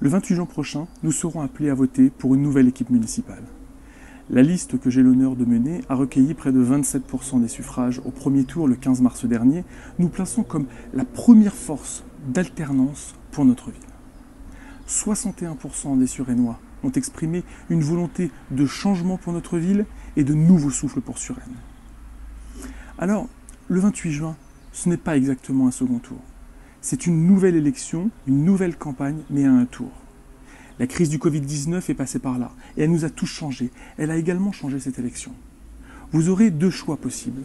Le 28 juin prochain, nous serons appelés à voter pour une nouvelle équipe municipale. La liste que j'ai l'honneur de mener a recueilli près de 27% des suffrages au premier tour le 15 mars dernier, nous plaçant comme la première force d'alternance pour notre ville. 61% des Suresnois ont exprimé une volonté de changement pour notre ville et de nouveaux souffles pour Suresnes. Alors, le 28 juin, ce n'est pas exactement un second tour. C'est une nouvelle élection, une nouvelle campagne, mais à un tour. La crise du Covid-19 est passée par là, et elle nous a tous changés. Elle a également changé cette élection. Vous aurez deux choix possibles.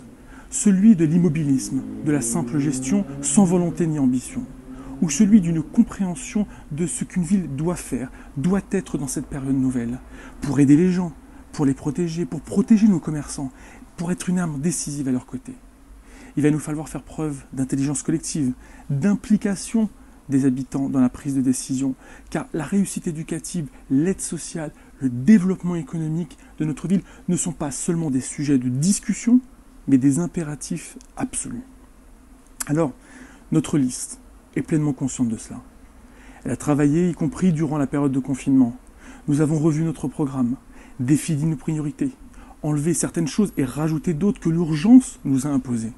Celui de l'immobilisme, de la simple gestion, sans volonté ni ambition, ou celui d'une compréhension de ce qu'une ville doit faire, doit être dans cette période nouvelle, pour aider les gens, pour les protéger, pour protéger nos commerçants, pour être une arme décisive à leur côté. Il va nous falloir faire preuve d'intelligence collective, d'implication des habitants dans la prise de décision, car la réussite éducative, l'aide sociale, le développement économique de notre ville ne sont pas seulement des sujets de discussion, mais des impératifs absolus. Alors, notre liste est pleinement consciente de cela. Elle a travaillé, y compris durant la période de confinement. Nous avons revu notre programme, défini nos priorités, enlevé certaines choses et rajouté d'autres que l'urgence nous a imposées.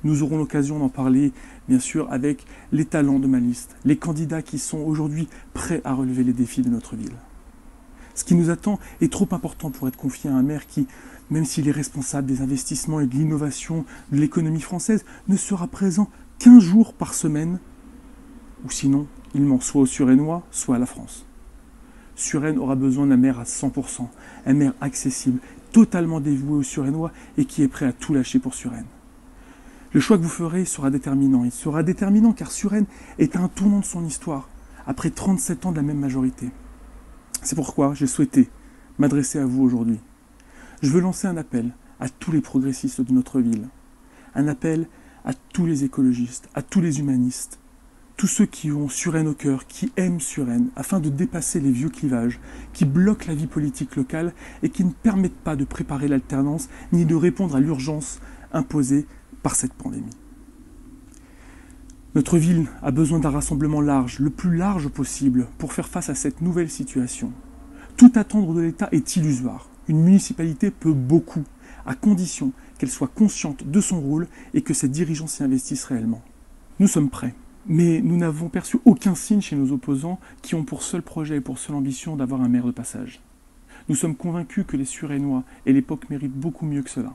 Nous aurons l'occasion d'en parler, bien sûr, avec les talents de ma liste, les candidats qui sont aujourd'hui prêts à relever les défis de notre ville. Ce qui nous attend est trop important pour être confié à un maire qui, même s'il est responsable des investissements et de l'innovation de l'économie française, ne sera présent qu'1 jour par semaine, ou sinon, il ment soit aux Suresnois, soit à la France. Suresnes aura besoin d'un maire à 100%, un maire accessible, totalement dévoué aux Suresnois et qui est prêt à tout lâcher pour Suresnes. Le choix que vous ferez sera déterminant. Il sera déterminant car Suresnes est à un tournant de son histoire, après 37 ans de la même majorité. C'est pourquoi j'ai souhaité m'adresser à vous aujourd'hui. Je veux lancer un appel à tous les progressistes de notre ville, un appel à tous les écologistes, à tous les humanistes, tous ceux qui ont Suresnes au cœur, qui aiment Suresnes, afin de dépasser les vieux clivages qui bloquent la vie politique locale et qui ne permettent pas de préparer l'alternance ni de répondre à l'urgence imposée par cette pandémie. Notre ville a besoin d'un rassemblement large, le plus large possible, pour faire face à cette nouvelle situation. Tout attendre de l'État est illusoire. Une municipalité peut beaucoup, à condition qu'elle soit consciente de son rôle et que ses dirigeants s'y investissent réellement. Nous sommes prêts, mais nous n'avons perçu aucun signe chez nos opposants qui ont pour seul projet et pour seule ambition d'avoir un maire de passage. Nous sommes convaincus que les Suresnois et l'époque méritent beaucoup mieux que cela.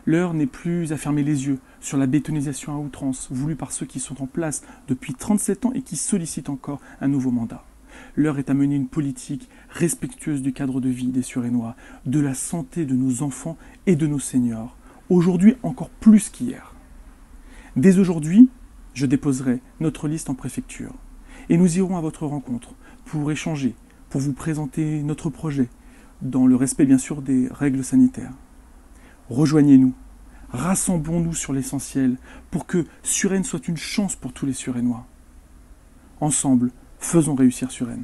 L'heure n'est plus à fermer les yeux sur la bétonisation à outrance voulue par ceux qui sont en place depuis 37 ans et qui sollicitent encore un nouveau mandat. L'heure est à mener une politique respectueuse du cadre de vie des Suresnois, de la santé de nos enfants et de nos seniors, aujourd'hui encore plus qu'hier. Dès aujourd'hui, je déposerai notre liste en préfecture et nous irons à votre rencontre pour échanger, pour vous présenter notre projet, dans le respect bien sûr des règles sanitaires. Rejoignez-nous, rassemblons-nous sur l'essentiel pour que Suresnes soit une chance pour tous les Suresnois. Ensemble, faisons réussir Suresnes.